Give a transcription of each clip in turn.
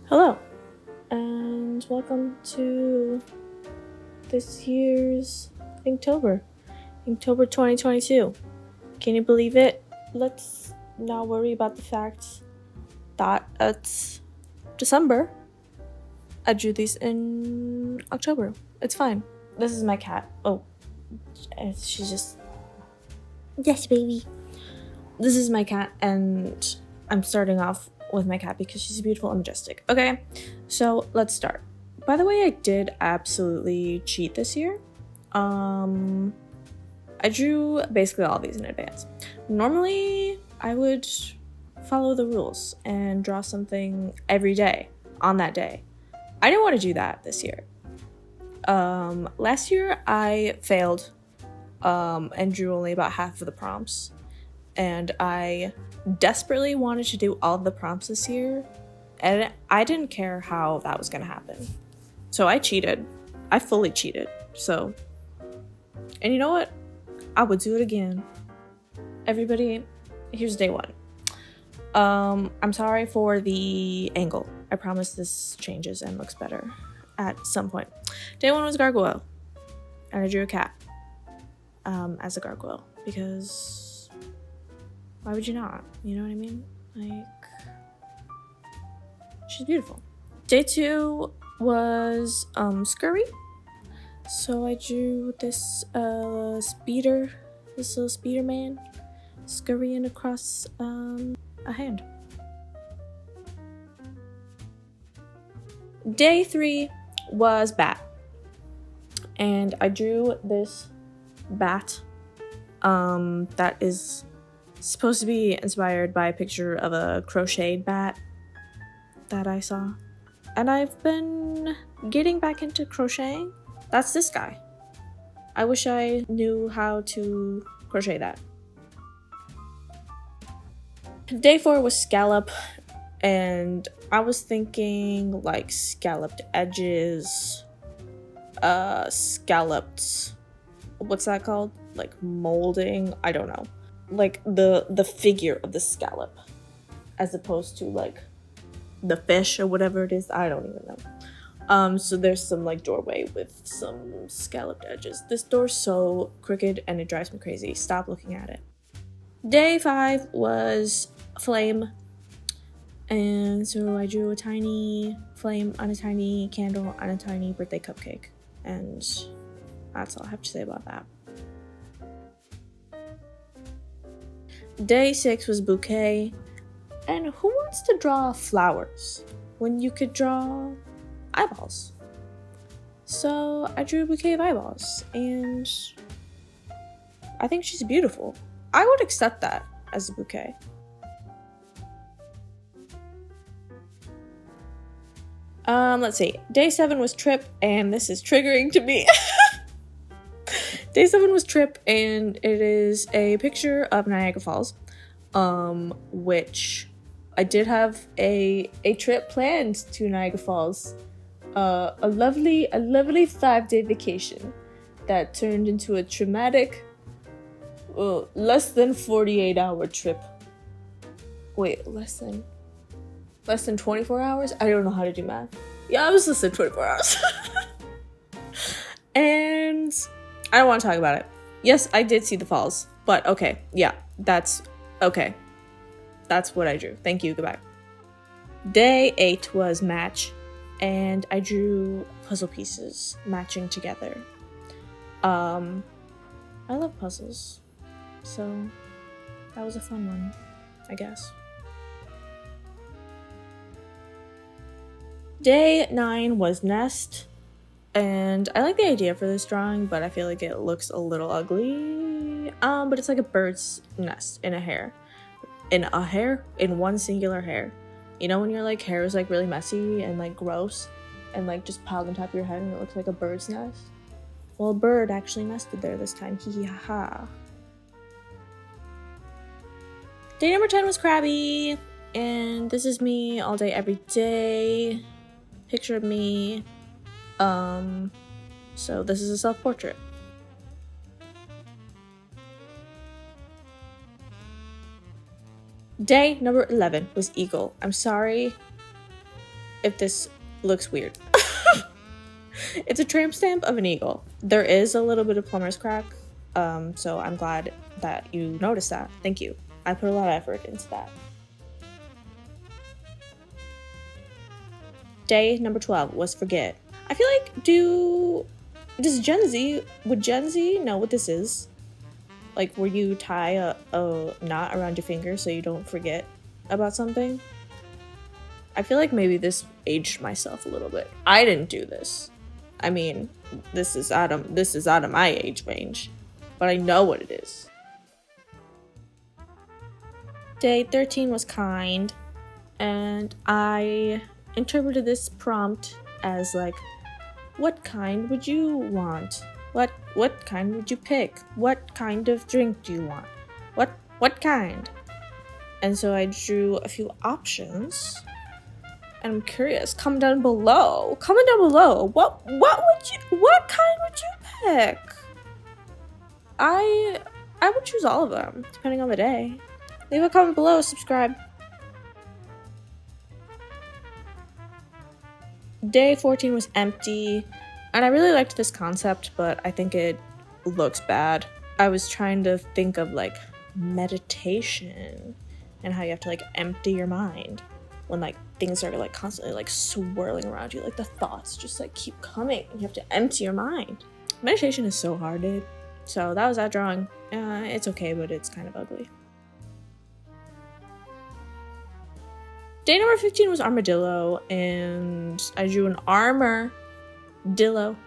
Hello, and welcome to this year's Inktober, Inktober 2022. Can you believe it? Let's not worry about the fact that it's December. I drew these in October. It's fine. This is my cat. Oh, she's just... Yes, baby. This is my cat, and I'm starting off with my cat because she's beautiful and majestic. Okay, so let's start. By the way, I did absolutely cheat this year. I drew basically all these in advance. Normally, I would follow the rules and draw something every day on that day. I didn't want to do that this year. Last year, I failed and drew only about half of the prompts. And I desperately wanted to do all of the prompts this year, and I didn't care how that was going to happen. So I cheated. I fully cheated. So, and you know what? I would do it again. Everybody, here's day one. I'm sorry for the angle. I promise this changes and looks better at some point. Day one was gargoyle, and I drew a cat as a gargoyle because... why would you not? You know what I mean? Like, she's beautiful. Day two was scurry. So I drew this speeder, this little speeder man scurrying across a hand. Day three was bat. And I drew this bat that is supposed to be inspired by a picture of a crocheted bat that I saw. And I've been getting back into crocheting. That's this guy. I wish I knew how to crochet that. Day four was scallop, and I was thinking like scalloped edges, scalloped, what's that called? Like molding? I don't know. Like the figure of the scallop as opposed to like the fish or whatever it is. I don't even know. So there's some like doorway with some scalloped edges. This door's so crooked and it drives me crazy. Stop looking at it. Day five was flame, and so I drew a tiny flame on a tiny candle on a tiny birthday cupcake, and that's all I have to say about that. Day six was bouquet, and who wants to draw flowers when you could draw eyeballs? So I drew a bouquet of eyeballs, and I think she's beautiful. I would accept that as a bouquet. Let's see. Day seven was trip, and this is triggering to me. Day seven was trip, and it is a picture of Niagara Falls, which I did have a trip planned to Niagara Falls, a lovely 5-day vacation that turned into a traumatic, less than 48-hour trip. Wait, less than 24 hours? I don't know how to do math. Yeah, it was less than 24 hours. And I don't want to talk about it. Yes, I did see the falls, but okay, yeah, that's okay. That's what I drew. Thank you, goodbye. Day 8 was match, and I drew puzzle pieces matching together. I love puzzles, so that was a fun one, I guess. Day 9 was nest. And I like the idea for this drawing, but I feel like it looks a little ugly. But it's like a bird's nest in a hair. In one singular hair. You know when your like hair is like really messy and like gross and like just piled on top of your head and it looks like a bird's nest? Well, a bird actually nested there this time. Hee hee ha ha. Day number 10 was crabby. And this is me all day, every day. Picture of me. So this is a self-portrait. Day number 11 was eagle. I'm sorry if this looks weird. It's a tramp stamp of an eagle. There is a little bit of plumber's crack, so I'm glad that you noticed that. Thank you. I put a lot of effort into that. Day number 12 was forget. I feel like would Gen Z know what this is? Like, where you tie a knot around your finger so you don't forget about something? I feel like maybe this aged myself a little bit. I didn't do this. I mean, this is out of my age range, but I know what it is. Day 13 was kind, and I interpreted this prompt as like, what kind would you want? What kind would you pick? What kind of drink do you want? What kind? And so I drew a few options. And I'm curious. Comment down below. What kind would you pick? I would choose all of them, depending on the day. Leave a comment below, subscribe. Day 14 was empty, and I really liked this concept, but I think it looks bad. I was trying to think of like meditation and how you have to like empty your mind when like things are like constantly like swirling around you, like the thoughts just like keep coming and you have to empty your mind. Meditation is so hard, dude. So that was that drawing. It's okay, but it's kind of ugly. Day number 15 was armadillo, and I drew an armadillo.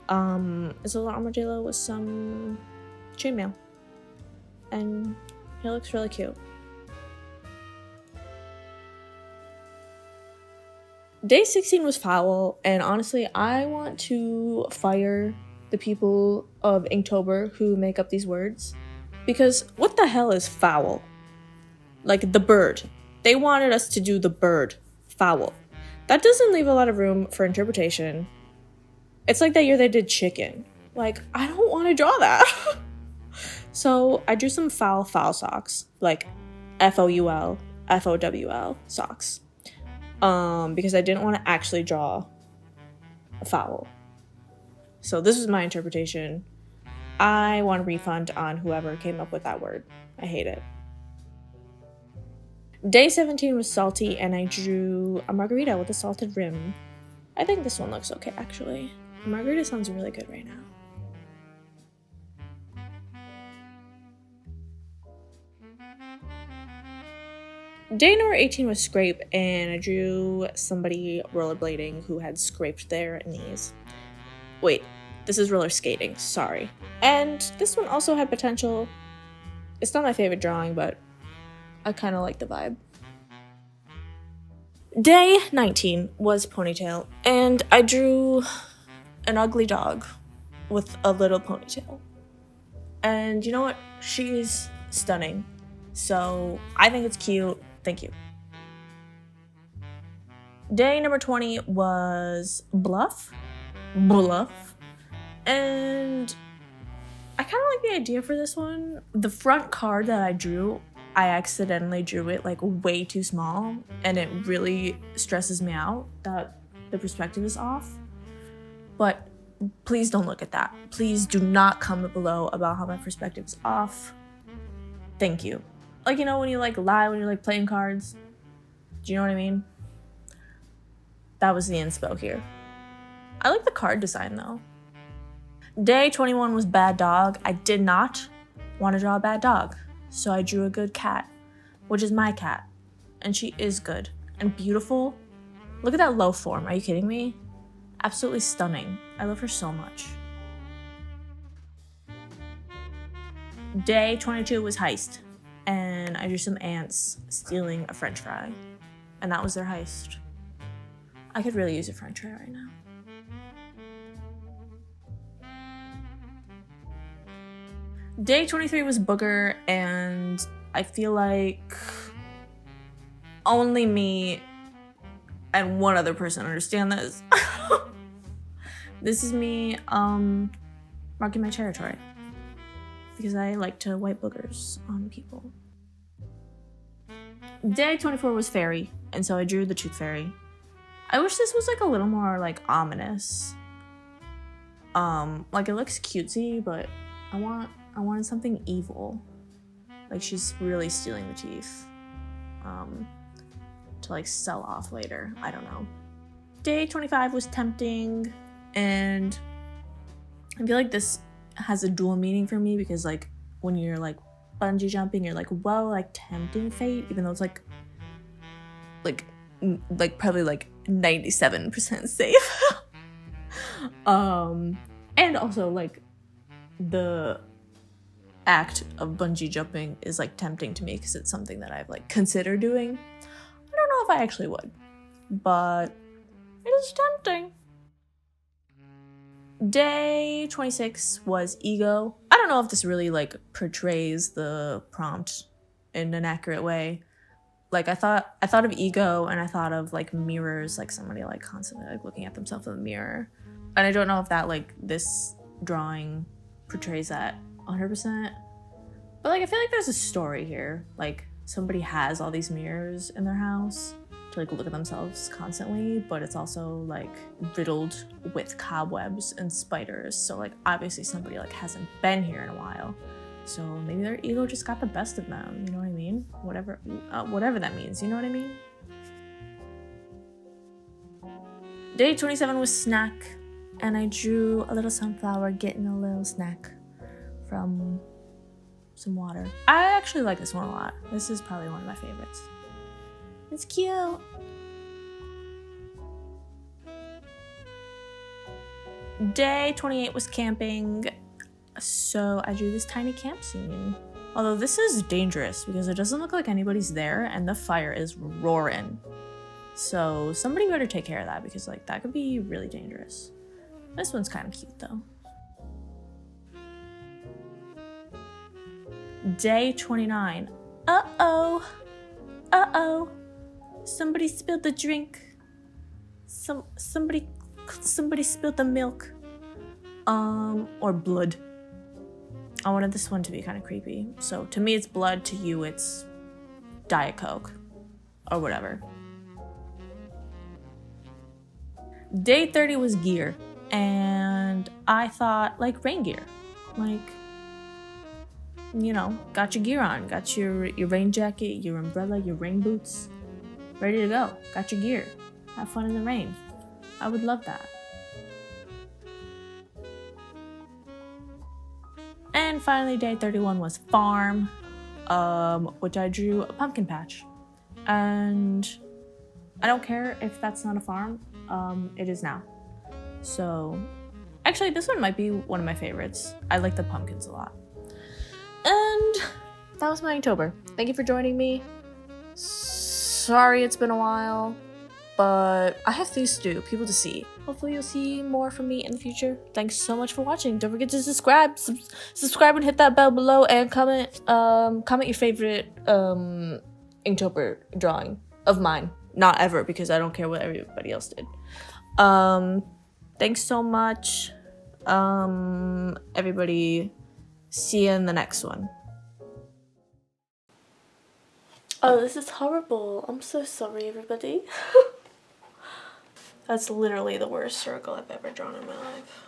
It's a little armadillo with some chainmail, and he looks really cute. Day 16 was foul, and honestly, I want to fire the people of Inktober who make up these words, because what the hell is foul? Like the bird. They wanted us to do the bird. Foul. That doesn't leave a lot of room for interpretation. It's like that year they did chicken. Like, I don't want to draw that. So I drew some foul socks. Like FOUL, FOWL socks. Because I didn't want to actually draw a foul. So this is my interpretation. I want a refund on whoever came up with that word. I hate it. Day 17 was salty, and I drew a margarita with a salted rim. I think this one looks okay, actually. Margarita sounds really good right now. Day number 18 was scrape, and I drew somebody rollerblading who had scraped their knees. Wait, this is roller skating, sorry. And this one also had potential. It's not my favorite drawing, but I kind of like the vibe. Day 19 was ponytail, and I drew an ugly dog with a little ponytail. And you know what? She's stunning. So I think it's cute. Thank you. Day number 20 was bluff. And I kind of like the idea for this one. The front card that I drew, I accidentally drew it like way too small, and it really stresses me out that the perspective is off. But please don't look at that. Please do not comment below about how my perspective is off. Thank you. Like, you know, when you like lie when you're like playing cards. Do you know what I mean? That was the inspo here. I like the card design though. Day 21 was bad dog. I did not want to draw a bad dog. So I drew a good cat, which is my cat. And she is good and beautiful. Look at that low form. Are you kidding me? Absolutely stunning. I love her so much. Day 22 was heist. And I drew some ants stealing a french fry. And that was their heist. I could really use a french fry right now. Day 23 was booger, and I feel like only me and one other person understand this. This is me marking my territory because I like to wipe boogers on people. Day 24 was fairy, and so I drew the tooth fairy. I wish this was like a little more like ominous. Like it looks cutesy, but I wanted something evil. Like she's really stealing the teeth. To like sell off later. I don't know. Day 25 was tempting, and I feel like this has a dual meaning for me because like when you're like bungee jumping, you're like, whoa, like tempting fate, even though it's like probably like 97% safe. And also like the act of bungee jumping is like tempting to me because it's something that I've like considered doing. I don't know if I actually would, but it is tempting. Day 26 was ego. I don't know if this really like portrays the prompt in an accurate way. Like I thought of ego and I thought of like mirrors, like somebody like constantly like looking at themselves in the mirror. And I don't know if that like this drawing portrays that 100%. But like I feel like there's a story here. Like somebody has all these mirrors in their house to like look at themselves constantly, but it's also like riddled with cobwebs and spiders. So like obviously somebody like hasn't been here in a while. So maybe their ego just got the best of them. You know what I mean? Whatever that means. You know what I mean? Day 27 was snack, and I drew a little sunflower getting a little snack from some water. I actually like this one a lot. This is probably one of my favorites. It's cute. Day 28 was camping. So I drew this tiny camp scene. Although this is dangerous because it doesn't look like anybody's there and the fire is roaring. So somebody better take care of that because like that could be really dangerous. This one's kind of cute though. Day 29. Uh-oh. Somebody spilled the drink. Somebody spilled the milk. Or blood. I wanted this one to be kind of creepy. So to me it's blood, to you it's Diet Coke. Or whatever. Day 30 was gear. And I thought like rain gear. Like, you know, got your gear on. Got your rain jacket, your umbrella, your rain boots. Ready to go. Got your gear. Have fun in the rain. I would love that. And finally, day 31 was farm, which I drew a pumpkin patch. And I don't care if that's not a farm, it is now. So, actually, this one might be one of my favorites. I like the pumpkins a lot. And that was my Inktober. Thank you for joining me. Sorry it's been a while, but I have things to do, people to see. Hopefully you'll see more from me in the future. Thanks so much for watching. Don't forget to subscribe. Subscribe and hit that bell below and comment your favorite Inktober drawing of mine. Not ever, because I don't care what everybody else did. Thanks so much. Everybody, see you in the next one. Oh, this is horrible. I'm so sorry, everybody. That's literally the worst circle I've ever drawn in my life.